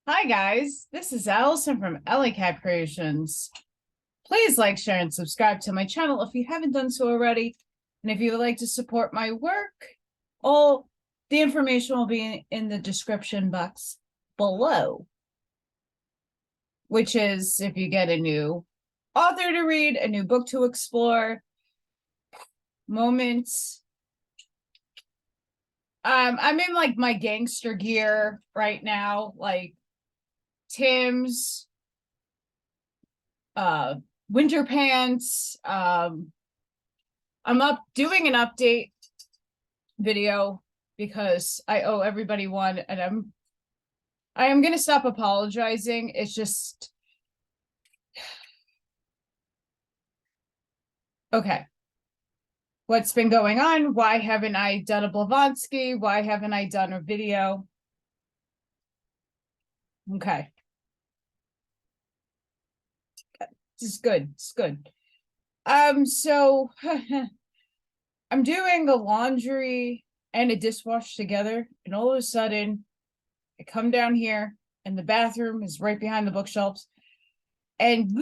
Hi guys, this is Allison from Allylat Creations. Please like, share, and subscribe to my channel if you haven't done so already. And if you would like to support my work, all the information will be in the description box below. Which is if you get a new author to read, a new book to explore, moments. I'm in like my gangster gear right now, like Tim's, winter pants. I'm up doing an update video because I owe everybody one, and I am gonna stop apologizing. It's just okay. What's been going on? Why haven't I done a Blavatsky? Why haven't I done a video? Okay. This is good. It's good. So I'm doing the laundry and a dishwash together, and all of a sudden I come down here and the bathroom is right behind the bookshelves. And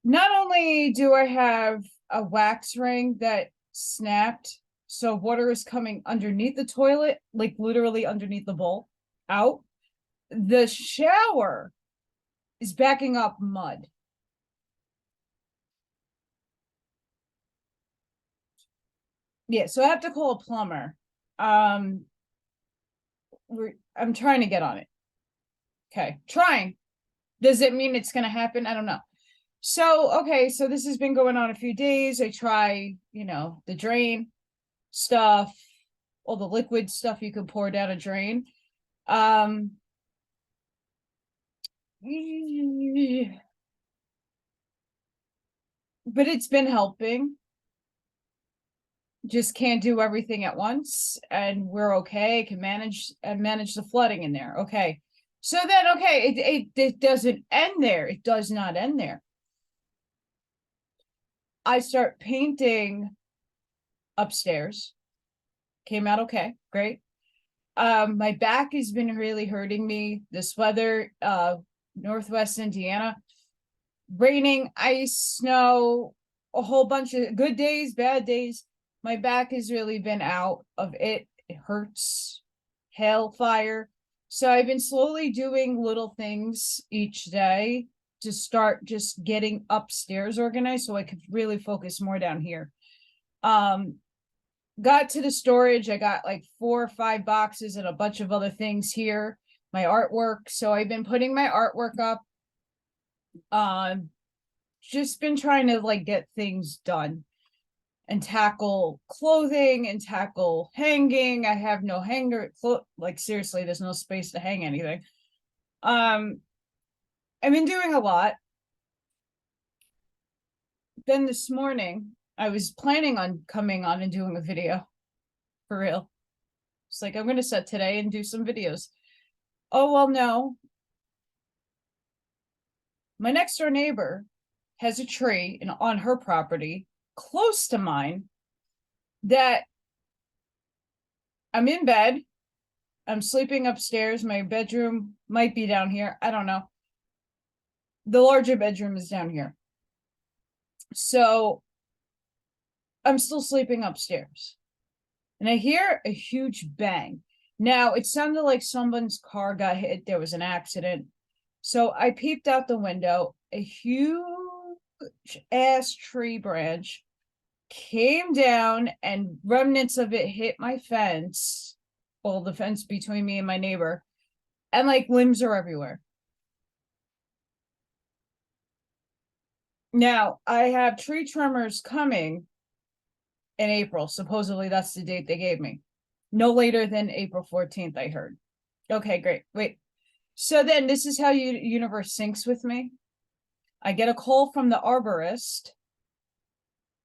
not only do I have a wax ring that snapped, so water is coming underneath the toilet, like literally underneath the bowl, out. The shower is backing up mud. Yeah, so I have to call a plumber. I'm trying to get on it. Okay, trying. Does it mean it's going to happen? I don't know. So, okay, so this has been going on a few days. I try, the drain stuff, all the liquid stuff you could pour down a drain. But it's been helping. Just can't do everything at once, and we're okay. I can manage the flooding in there. Okay. So then, okay, it doesn't end there. It does not end there. I start painting upstairs. Came out okay, great. My back has been really hurting me. This weather, Northwest Indiana, raining, ice, snow, a whole bunch of good days, bad days. My back has really been out of it. It hurts. Hail, fire. So I've been slowly doing little things each day to start just getting upstairs organized so I could really focus more down here. Got to the storage. I got like 4 or 5 boxes and a bunch of other things here. My artwork. So I've been putting my artwork up. Just been trying to like get things done and tackle clothing and tackle hanging. I have no hanger. Like seriously, there's no space to hang anything. I've been doing a lot. Then this morning, I was planning on coming on and doing a video for real. It's like I'm gonna set today and do some videos. Oh well, no. My next door neighbor has a tree on her property close to mine that I'm in bed. I'm sleeping upstairs. My bedroom might be down here. I don't know. The larger bedroom is down here. So I'm still sleeping upstairs. And I hear a huge bang. Now, it sounded like someone's car got hit. There was an accident. So I peeped out the window. A huge ass tree branch came down and remnants of it hit my fence. Well, the fence between me and my neighbor. And like limbs are everywhere. Now, I have tree trimmers coming in April. Supposedly that's the date they gave me. No later than April 14th, I heard. Okay, great. Wait. So then this is how universe syncs with me. I get a call from the arborist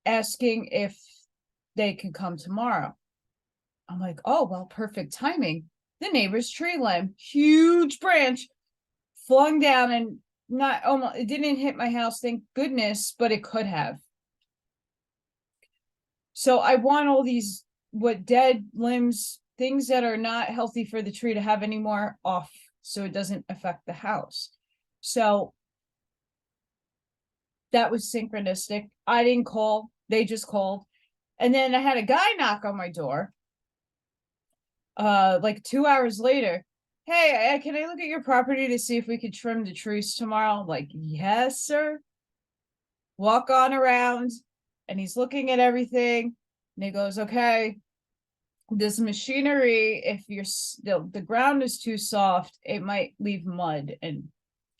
asking if they could come tomorrow. I'm like, oh, well, perfect timing. The neighbor's tree limb, huge branch, flung down and not almost, it didn't hit my house, thank goodness, but it could have. So I want all these dead limbs, things that are not healthy for the tree to have anymore off so it doesn't affect the house. So that was synchronistic. I didn't call, they just called. And then I had a guy knock on my door like 2 hours later. Hey, can I look at your property to see if we could trim the trees tomorrow? I'm like, yes, sir. Walk on around, and he's looking at everything, and he goes, okay, this machinery, if you're the ground is too soft, it might leave mud and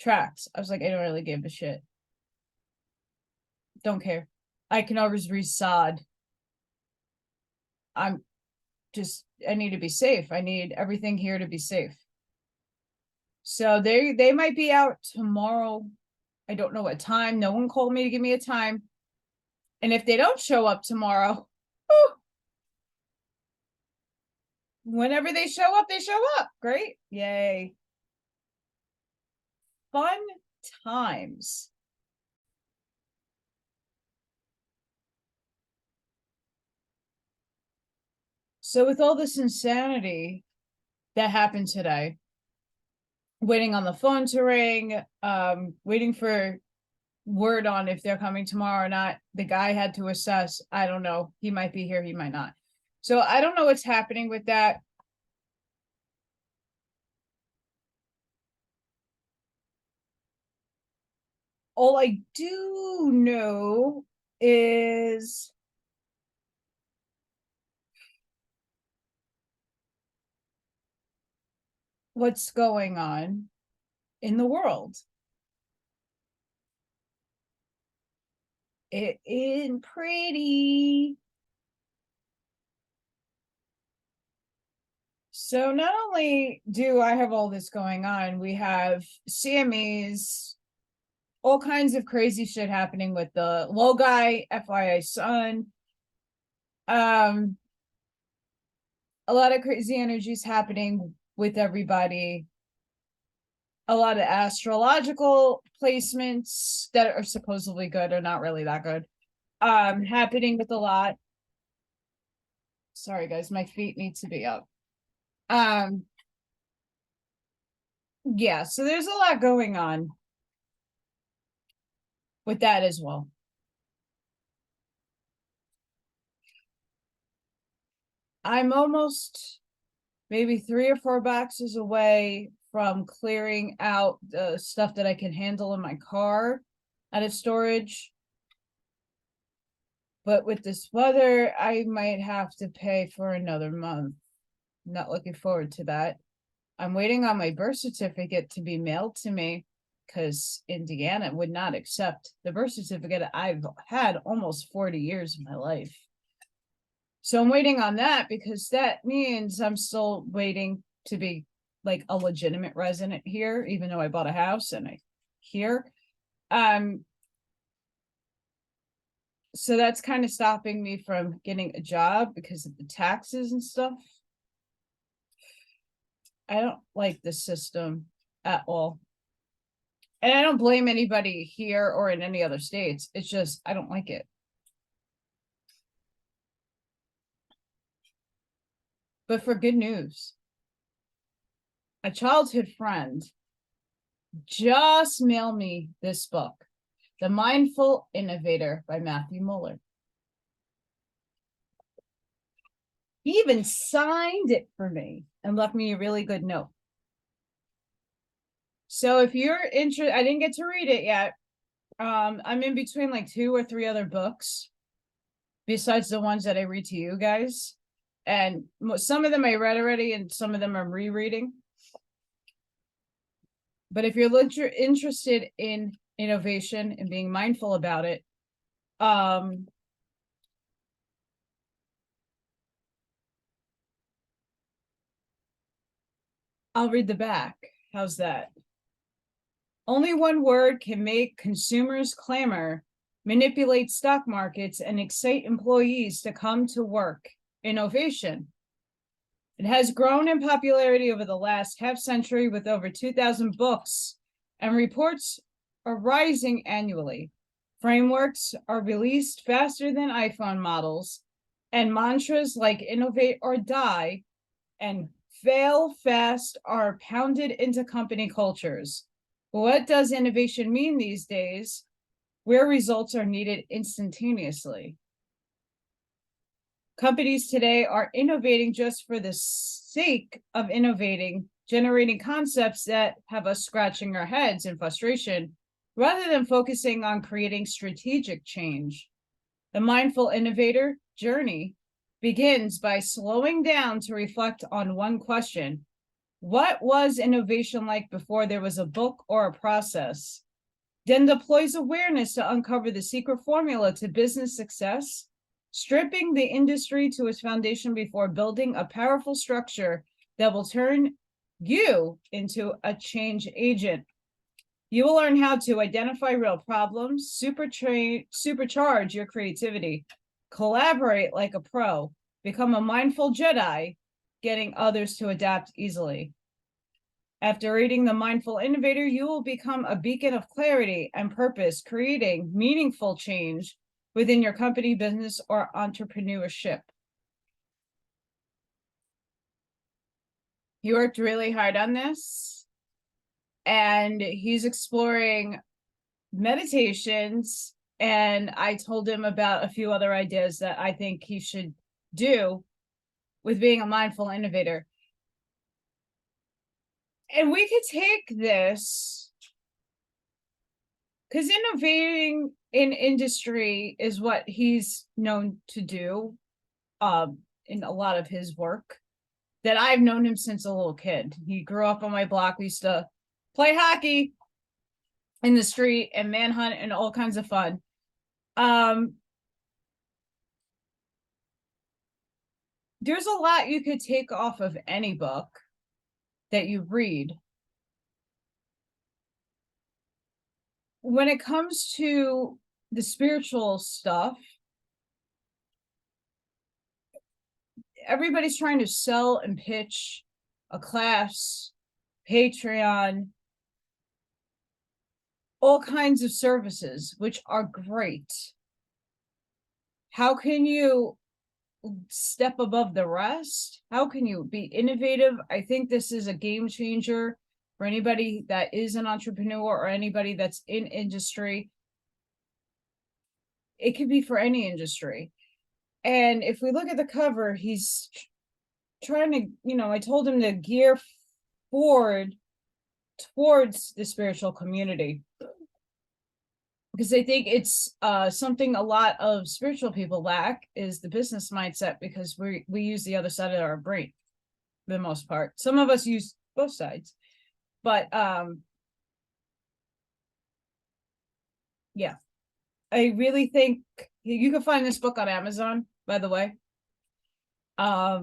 tracks. I was like, I don't really give a shit. Don't care. I can always resod. I need to be safe. I need everything here to be safe. So they might be out tomorrow. I don't know what time. No one called me to give me a time. And if they don't show up tomorrow, whenever they show up, they show up. Great. Yay. Fun times. So with all this insanity that happened today, waiting on the phone to ring, waiting for word on if they're coming tomorrow or not. The guy had to assess. I don't know. He might be here, he might not. So I don't know what's happening with that. All I do know is what's going on in the world. It ain't pretty. So not only do I have all this going on, we have CMEs, all kinds of crazy shit happening with the low guy, FYI son. A lot of crazy energies happening with everybody. A lot of astrological placements that are supposedly good are not really that good. Happening with a lot. Sorry guys, my feet need to be up. Yeah, so there's a lot going on with that as well. I'm almost maybe 3 or 4 boxes away from clearing out the stuff that I can handle in my car out of storage. But with this weather, I might have to pay for another month. Not looking forward to that. I'm waiting on my birth certificate to be mailed to me because Indiana would not accept the birth certificate I've had almost 40 years of my life. So I'm waiting on that because that means I'm still waiting to be like a legitimate resident here, even though I bought a house and I here. So that's kind of stopping me from getting a job because of the taxes and stuff. I don't like the system at all. And I don't blame anybody here or in any other states. It's just, I don't like it. But for good news, a childhood friend just mailed me this book, The Mindful Innovator by Matthew Muller. He even signed it for me and left me a really good note. So if you're interested, I didn't get to read it yet. I'm in between like 2 or 3 other books besides the ones that I read to you guys. And some of them I read already and some of them I'm rereading. But if you're interested in innovation and being mindful about it, I'll read the back. How's that? Only one word can make consumers clamor, manipulate stock markets, and excite employees to come to work. Innovation. It has grown in popularity over the last half century with over 2,000 books, and reports are rising annually. Frameworks are released faster than iPhone models, and mantras like innovate or die and fail fast are pounded into company cultures. What does innovation mean these days, where results are needed instantaneously? Companies today are innovating just for the sake of innovating, generating concepts that have us scratching our heads in frustration, rather than focusing on creating strategic change. The mindful innovator journey begins by slowing down to reflect on one question. What was innovation like before there was a book or a process? Then deploys awareness to uncover the secret formula to business success, stripping the industry to its foundation before building a powerful structure that will turn you into a change agent. You will learn how to identify real problems, supercharge your creativity, collaborate like a pro, become a mindful Jedi, getting others to adapt easily. After reading The Mindful Innovator, you will become a beacon of clarity and purpose, creating meaningful change within your company, business, or entrepreneurship. He worked really hard on this, and he's exploring meditations, and I told him about a few other ideas that I think he should do with being a mindful innovator. And we could take this, because innovating in industry is what he's known to do in a lot of his work, that I've known him since a little kid. He grew up on my block. We used to play hockey in the street and manhunt and all kinds of fun. There's a lot you could take off of any book that you read. When it comes to the spiritual stuff, everybody's trying to sell and pitch a class, Patreon, all kinds of services, which are great. How can you step above the rest? How can you be innovative? I think this is a game changer for anybody that is an entrepreneur or anybody that's in industry. It could be for any industry. And if we look at the cover, he's trying to, I told him to gear forward towards the spiritual community, because I think it's something a lot of spiritual people lack, is the business mindset, because we use the other side of our brain for the most part. Some of us use both sides, but yeah, I really think you can find this book on Amazon, by the way. I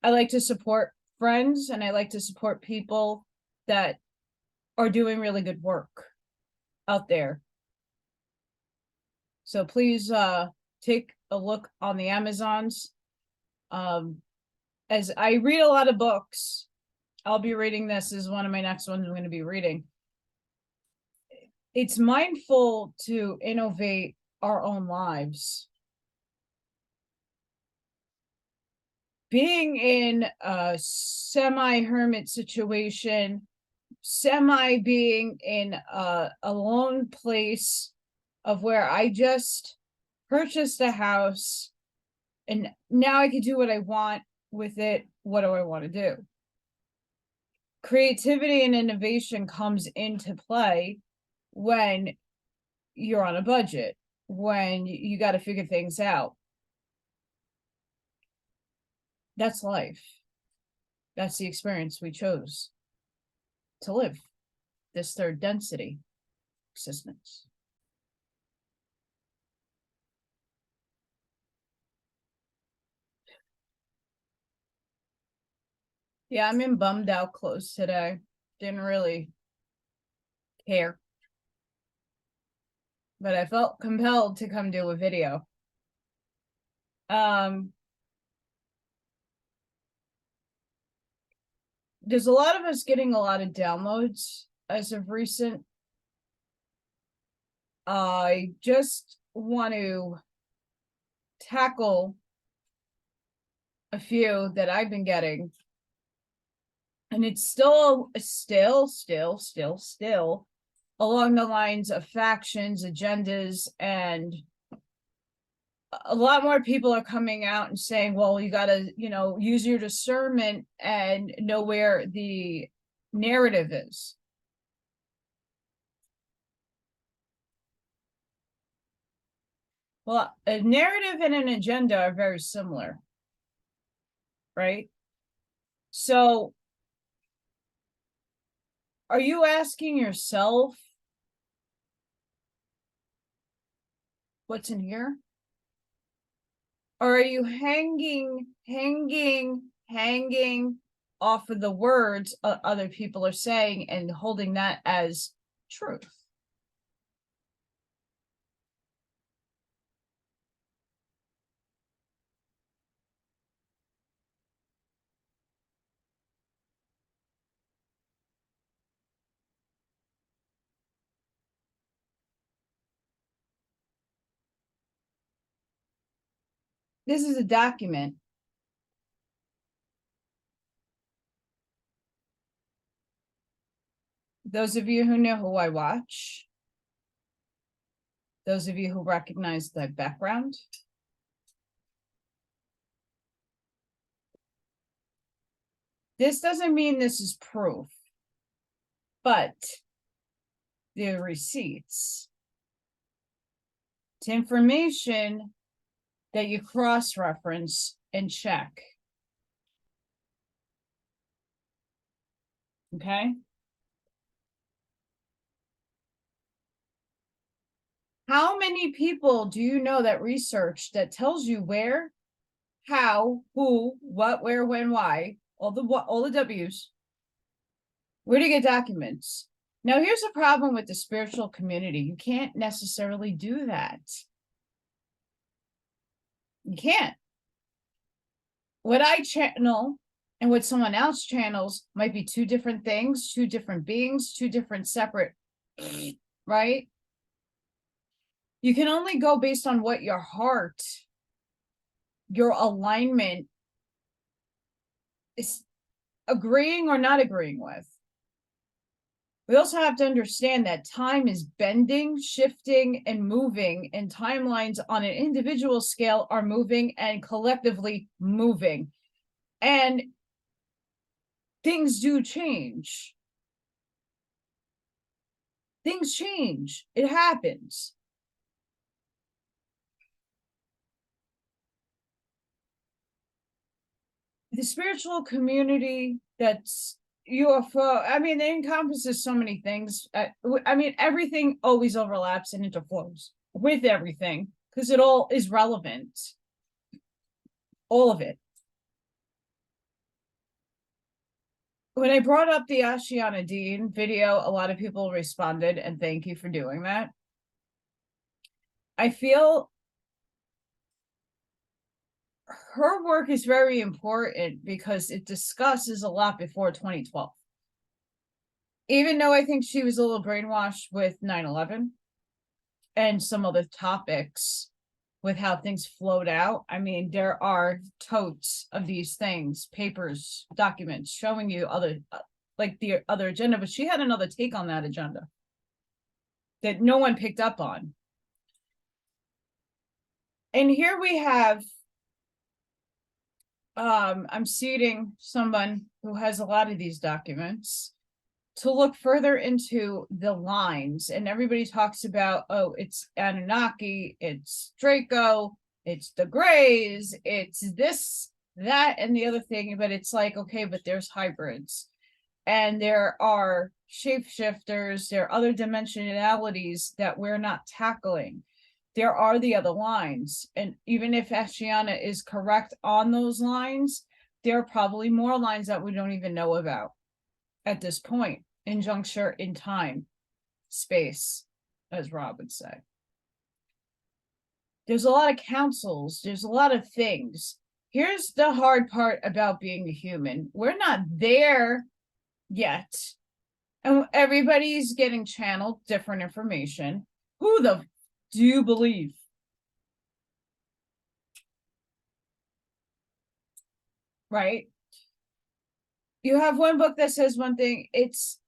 like to support friends, and I like to support people that are doing really good work out there. So please take a look on the Amazons. As I read a lot of books, I'll be reading this as one of my next ones I'm going to be reading. It's mindful to innovate our own lives. Being in a semi-hermit situation, being in a lone place of where I just purchased a house and now I can do what I want with it. What do I want to do? Creativity and innovation comes into play when you're on a budget, when you got to figure things out. That's life. That's the experience we chose to live, this third density existence. Yeah, I'm in bummed out clothes today. Didn't really care, but I felt compelled to come do a video. There's a lot of us getting a lot of downloads as of recent. I just want to tackle a few that I've been getting. And it's still along the lines of factions, agendas, and a lot more people are coming out and saying, well, you got to, use your discernment and know where the narrative is. Well, a narrative and an agenda are very similar, right? So are you asking yourself what's in here? Or are you hanging off of the words other people are saying and holding that as truth? This is a document. Those of you who know who I watch, those of you who recognize the background, this doesn't mean this is proof, but the receipts. It's information that you cross-reference and check. Okay? How many people do you know that research that tells you where, how, who, what, where, when, why, all the W's, where to get documents? Now, here's the problem with the spiritual community. You can't necessarily do that. You can't. What I channel and what someone else channels might be two different things, two different beings, two different separate, right? You can only go based on what your heart, your alignment is agreeing or not agreeing with. We also have to understand that time is bending, shifting, and moving, and timelines on an individual scale are moving and collectively moving. And things do change. Things change. It happens. The spiritual community that's UFO, I mean, it encompasses so many things. I mean, everything always overlaps and interflows with everything because it all is relevant. All of it. When I brought up the Ashiana Dean video, a lot of people responded, and thank you for doing that. I feel her work is very important because it discusses a lot before 2012. Even though I think she was a little brainwashed with 9/11 and some other topics with how things flowed out. I mean, there are totes of these things, papers, documents showing you other, like the other agenda, but she had another take on that agenda that no one picked up on. And here we have, I'm seating someone who has a lot of these documents to look further into the lines. And everybody talks about, oh, it's Anunnaki, it's Draco, it's the Greys, it's this, that, and the other thing. But it's like, okay, but there's hybrids. And there are shapeshifters, there are other dimensionalities that we're not tackling. There are the other lines. And even if Ashiana is correct on those lines, there are probably more lines that we don't even know about at this point in juncture in time, space, as Rob would say. There's a lot of councils, there's a lot of things. Here's the hard part about being a human. We're not there yet. And everybody's getting channeled different information. Who the do you believe? Right? You have one book that says one thing. It's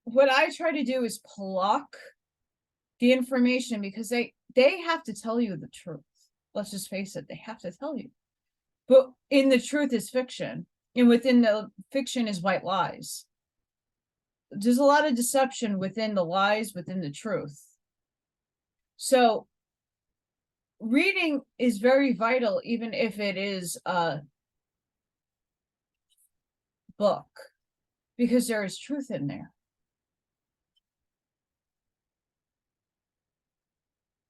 what I try to do is pluck the information because they have to tell you the truth. Let's just face it, they have to tell you. But in the truth is fiction, and within the fiction is white lies. There's a lot of deception within the lies, within the truth. So reading is very vital, even if it is a book, because there is truth in there.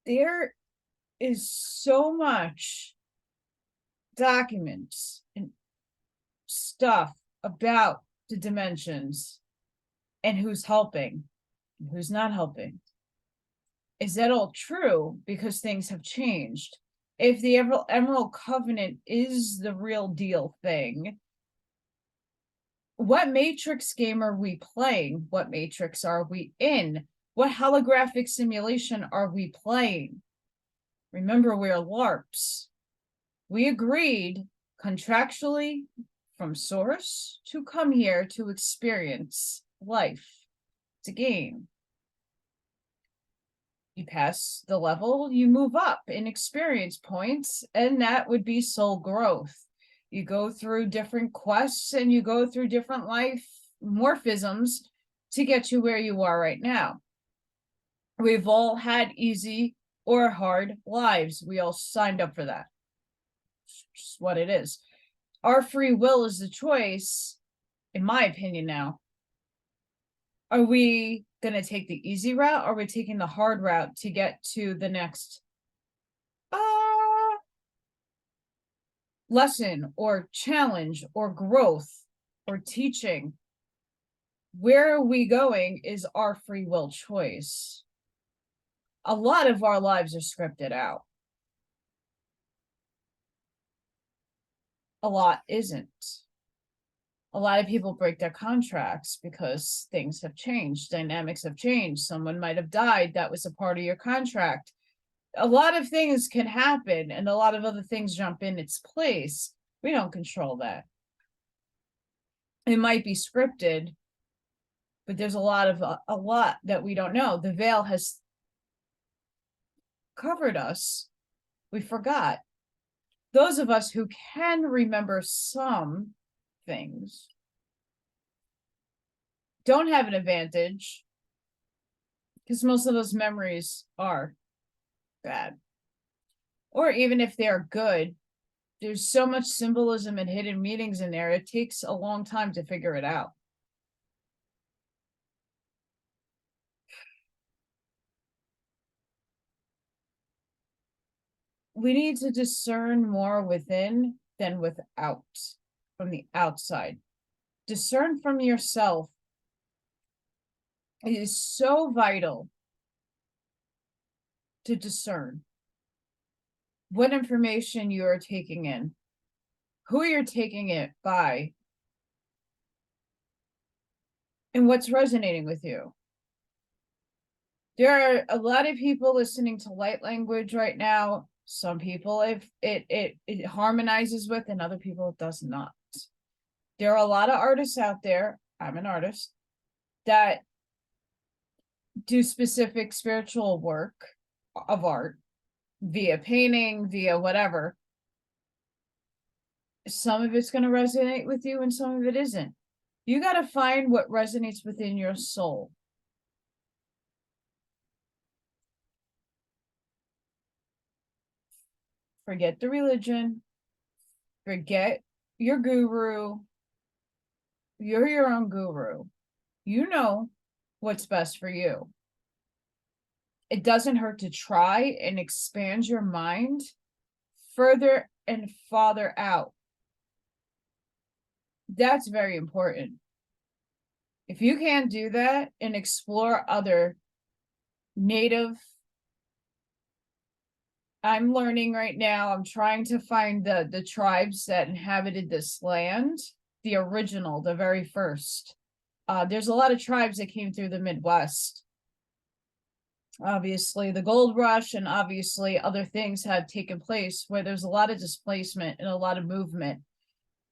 There is so much documents and stuff about the dimensions and who's helping and who's not helping. Is that all true? Because things have changed. If the Emerald Covenant is the real deal thing, what Matrix game are we playing? What Matrix are we in? What holographic simulation are we playing? Remember, we're LARPs. We agreed contractually from source to come here to experience life. It's a game. You pass the level, you move up in experience points, and that would be soul growth. You go through different quests and you go through different life morphisms to get you where you are right now. We've all had easy or hard lives. We all signed up for that. It's just what it is. Our free will is the choice, in my opinion now. Are we going to take the easy route, or are we taking the hard route to get to the next lesson or challenge or growth or teaching? Where are we going is our free will choice. A lot of our lives are scripted out. A lot isn't. A lot of people break their contracts because things have changed, dynamics have changed. Someone might have died that was a part of your contract. A lot of things can happen, and a lot of other things jump in its place. We don't control that. It might be scripted, but there's a lot that we don't know. The veil has covered us. We forgot. Those of us who can remember some things don't have an advantage, because most of those memories are bad. Or even if they're good, there's so much symbolism and hidden meanings in there, it takes a long time to figure it out. We need to discern more within than without, from the outside. Discern from yourself. It is so vital to discern what information you are taking in, who you're taking it by, and what's resonating with you. There are a lot of people listening to light language right now. Some people it harmonizes with, and other people it does not. There are a lot of artists out there, I'm an artist, that do specific spiritual work of art via painting, via whatever. Some of it's going to resonate with you and some of it isn't. You got to find what resonates within your soul. Forget the religion. Forget your guru. You're your own guru. You know what's best for you. It doesn't hurt to try and expand your mind further and farther out. That's very important. If you can't do that and explore other native, I'm learning right now, I'm trying to find the tribes that inhabited this land, the original, the very first. There's a lot of tribes that came through the Midwest. Obviously, the gold rush and obviously other things had taken place where there's a lot of displacement and a lot of movement.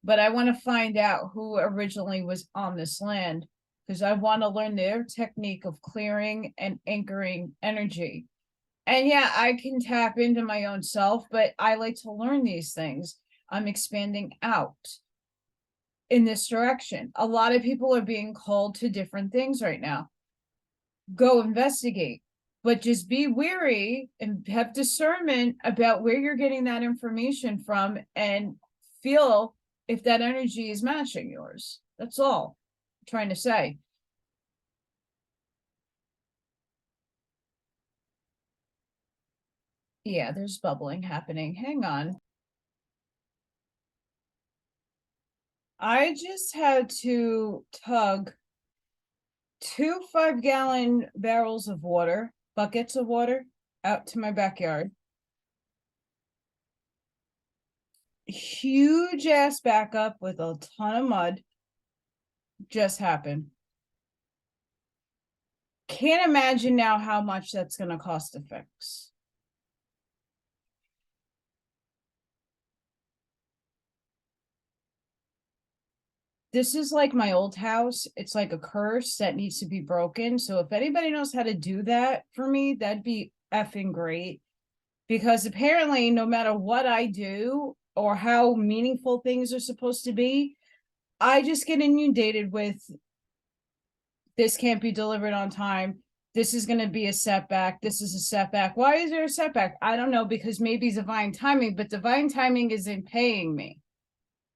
but I want to find out who originally was on this land because I want to learn their technique of clearing and anchoring energy. And yeah, I can tap into my own self, but I like to learn these things. I'm expanding out in this direction. A lot of people are being called to different things right now. Go investigate, but just be wary and have discernment about where you're getting that information from and feel if that energy is matching yours. That's all I'm trying to say. Yeah, there's bubbling happening. Hang on. I just had to tug 2 5-gallon barrels of water, buckets of water, out to my backyard. Huge ass backup with a ton of mud just happened. Can't imagine now how much that's going to cost to fix. This is like my old house. It's like a curse that needs to be broken. So if anybody knows how to do that for me, that'd be effing great. Because apparently, no matter what I do or how meaningful things are supposed to be, I just get inundated with this can't be delivered on time. This is going to be a setback. This is a setback. Why is there a setback? I don't know, because maybe divine timing, but divine timing isn't paying me.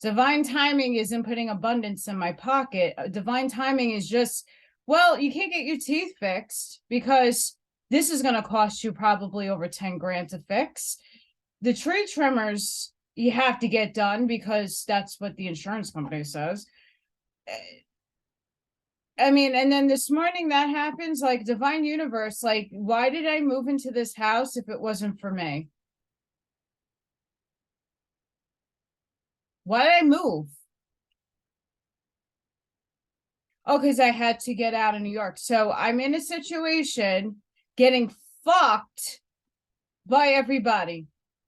Divine timing isn't putting abundance in my pocket. Divine timing is just, well, you can't get your teeth fixed because this is going to cost you probably over 10 grand to fix. The tree trimmers you have to get done because that's what the insurance company says. I mean, and then this morning that happens, like divine universe, like, why did I move into this house if it wasn't for me? Why did I move? Oh, because I had to get out of New York. So I'm in a situation getting fucked by everybody.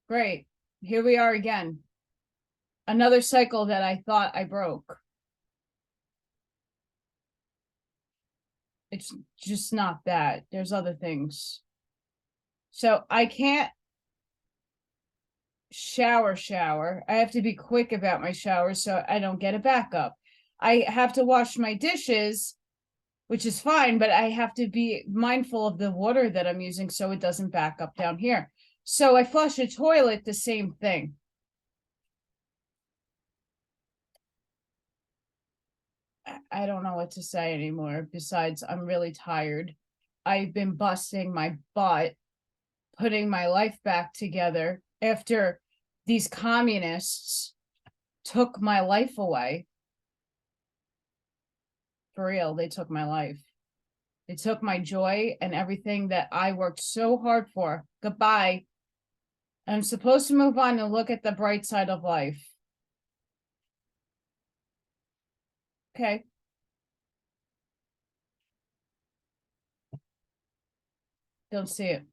Great. Here we are again. Another cycle that I thought I broke. It's just not that. There's other things. So I can't shower. I have to be quick about my shower so I don't get a backup. I have to wash my dishes, which is fine, but I have to be mindful of the water that I'm using so it doesn't back up down here. So I flush a toilet, the same thing. I don't know what to say anymore. Besides, I'm really tired. I've been busting my butt, putting my life back together after these communists took my life away. For real, they took my life. They took my joy and everything that I worked so hard for. Goodbye. I'm supposed to move on and look at the bright side of life. Okay. Don't see it.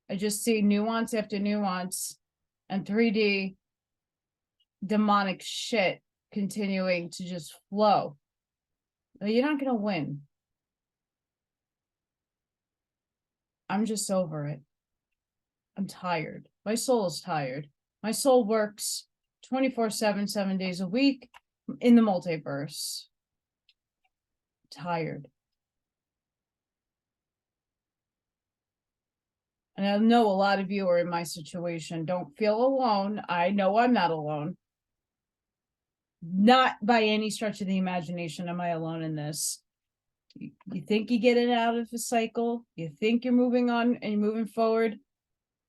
I just see nuance after nuance and 3D demonic shit continuing to just flow. You're not going to win. I'm just over it. I'm tired. My soul is tired. My soul works 24/7, 7 days a week in the multiverse. Tired. And I know a lot of you are in my situation. Don't feel alone. I know I'm not alone. Not by any stretch of the imagination am I alone in this. You think you get it out of the cycle, you think you're moving on and you're moving forward,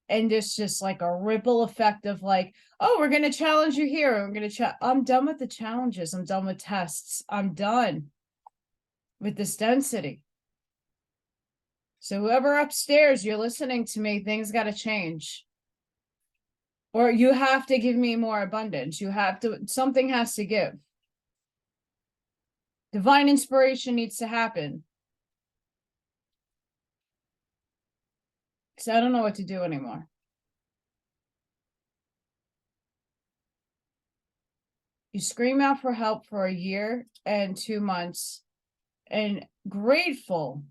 and there's just like a ripple effect of like, oh, we're going to challenge you here. We're going to I'm done with the challenges. I'm done with tests. I'm done with this density. So whoever upstairs, you're listening to me, things got to change. Or you have to give me more abundance. You have to, something has to give. Divine inspiration needs to happen. So I don't know what to do anymore. You scream out for help for a year and 2 months, and grateful,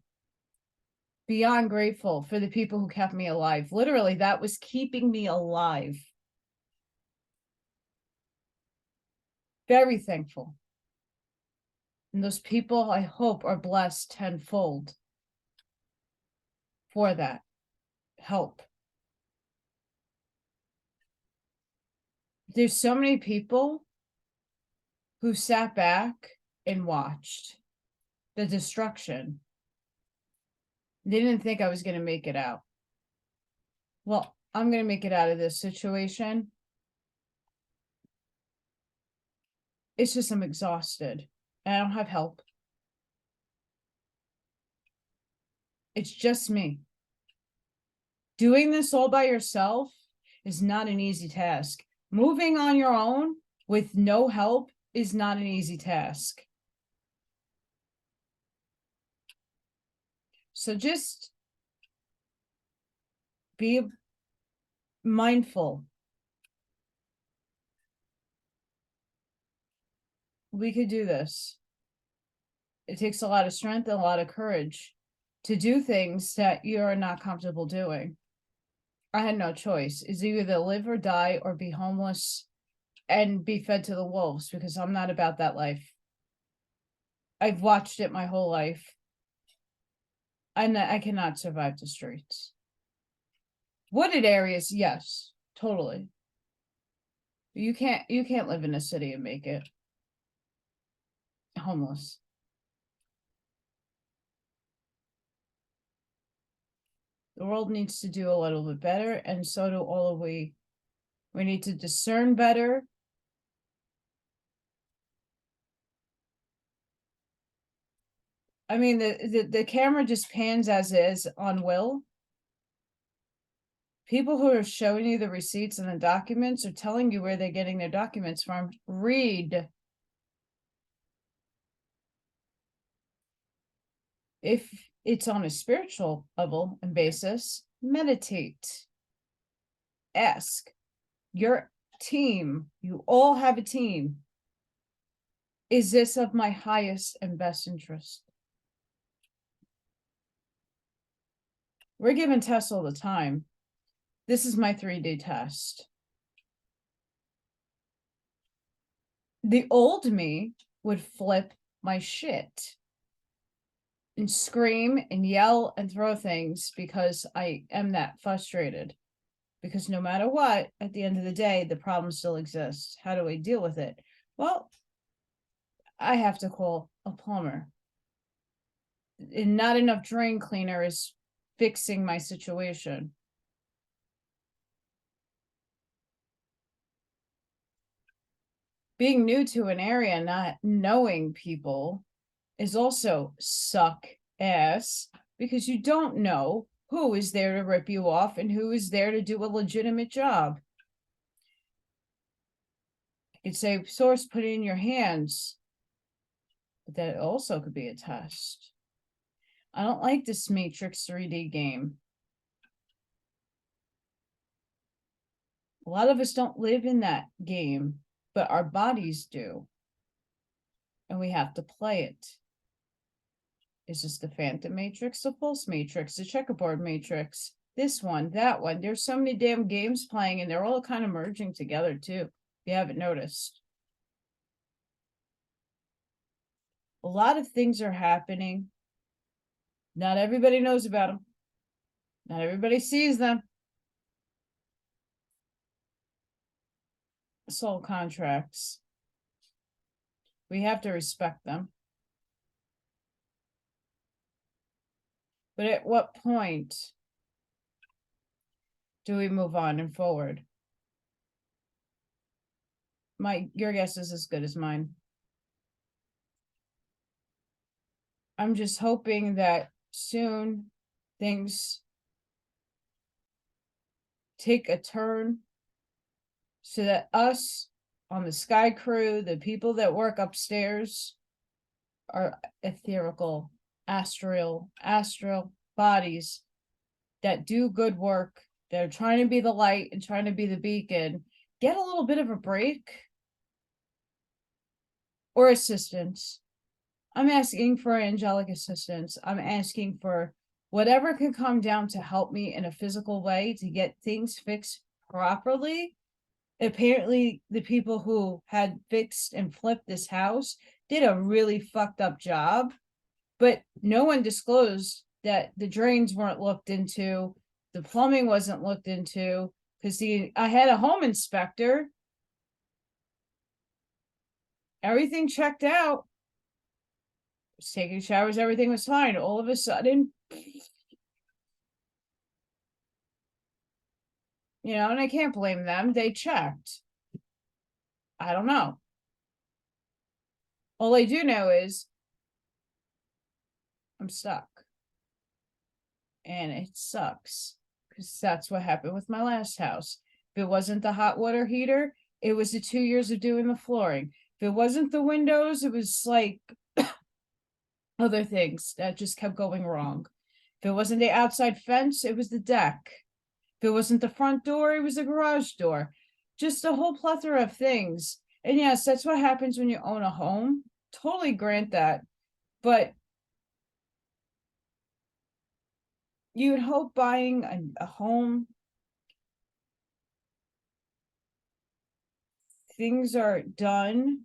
beyond grateful for the people who kept me alive. Literally, that was keeping me alive. Very thankful. And those people, I hope, are blessed tenfold for that help. There's so many people who sat back and watched the destruction. They didn't think I was going to make it out. Well, I'm going to make it out of this situation. It's just I'm exhausted and I don't have help. It's just me. Doing this all by yourself is not an easy task. Moving on your own with no help is not an easy task. So just be mindful. We could do this. It takes a lot of strength and a lot of courage to do things that you're not comfortable doing. I had no choice. It's either live or die or be homeless and be fed to the wolves, because I'm not about that life. I've watched it my whole life. And I cannot survive the streets. Wooded areas, yes, totally. You can't live in a city and make it. Homeless. The world needs to do a little bit better, and so do all of we. We need to discern better. I mean, the camera just pans as is on Will. People who are showing you the receipts and the documents are telling you where they're getting their documents from. Read. If it's on a spiritual level and basis, meditate. Ask your team. You all have a team. Is this of my highest and best interest? We're given tests all the time. This is my 3D test. The old me would flip my shit and scream and yell and throw things because I am that frustrated. Because no matter what, at the end of the day, the problem still exists. How do I deal with it? Well, I have to call a plumber. And not enough drain cleaner is fixing my situation. Being new to an area, not knowing people, is also suck ass, because you don't know who is there to rip you off and who is there to do a legitimate job. You could say, source, put it in your hands, but that also could be a test. I don't like this Matrix 3D game. A lot of us don't live in that game, but our bodies do. And we have to play it. Is this the Phantom Matrix, the Pulse Matrix, the Checkerboard Matrix, this one, that one? There's so many damn games playing, and they're all kind of merging together too, if you haven't noticed. A lot of things are happening. Not everybody knows about them. Not everybody sees them. Soul contracts. We have to respect them. But at what point do we move on and forward? Your guess is as good as mine. I'm just hoping that soon things take a turn so that us on the Sky Crew, the people that work upstairs, are etherical, astral bodies that do good work. They're trying to be the light and trying to be the beacon. Get a little bit of a break or assistance. I'm asking for angelic assistance. I'm asking for whatever can come down to help me in a physical way to get things fixed properly. Apparently, the people who had fixed and flipped this house did a really fucked up job, but no one disclosed that the drains weren't looked into, the plumbing wasn't looked into, because I had a home inspector. Everything checked out. Was taking showers, everything was fine. All of a sudden, and I can't blame them. They checked. I don't know. All I do know is I'm stuck. And it sucks because that's what happened with my last house. If it wasn't the hot water heater, it was the 2 years of doing the flooring. If it wasn't the windows, it was like other things that just kept going wrong. If it wasn't the outside fence, it was the deck. If it wasn't the front door, it was the garage door. Just a whole plethora of things. And yes, that's what happens when you own a home. Totally grant that. But you would hope buying a home, things are done.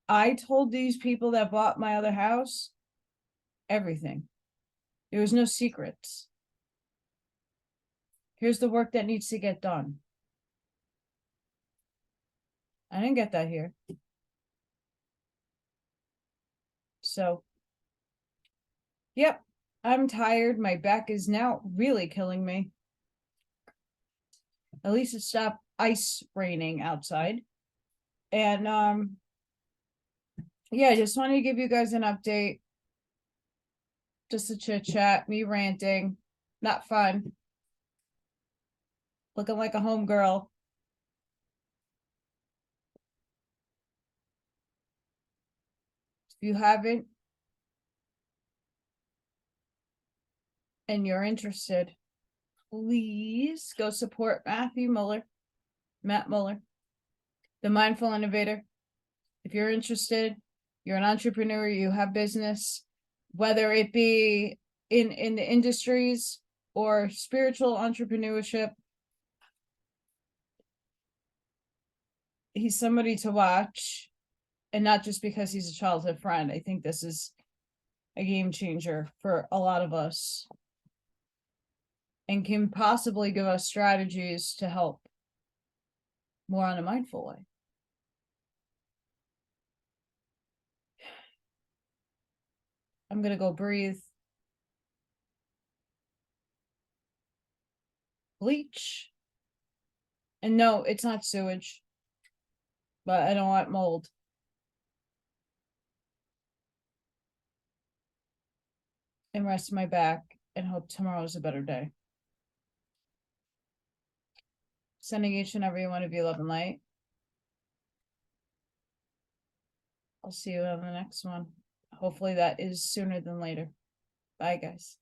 I told these people that bought my other house everything. There was no secrets. Here's the work that needs to get done. I didn't get that here. So, yep, I'm tired. My back is now really killing me. At least it stopped ice raining outside. And yeah, I just wanted to give you guys an update. Just a chit chat, me ranting. Not fun. Looking like a homegirl. If you haven't and you're interested, please go support Matt Muller, the Mindful Innovator. If you're interested, you're an entrepreneur, you have business, whether it be in the industries or spiritual entrepreneurship, he's somebody to watch, and not just because he's a childhood friend. I think this is a game changer for a lot of us and can possibly give us strategies to help more on a mindful way. I'm going to go breathe. Bleach. And no, it's not sewage, but I don't want mold. And rest my back and hope tomorrow's a better day. Sending each and every one of you love and light. I'll see you on the next one. Hopefully that is sooner than later. Bye, guys.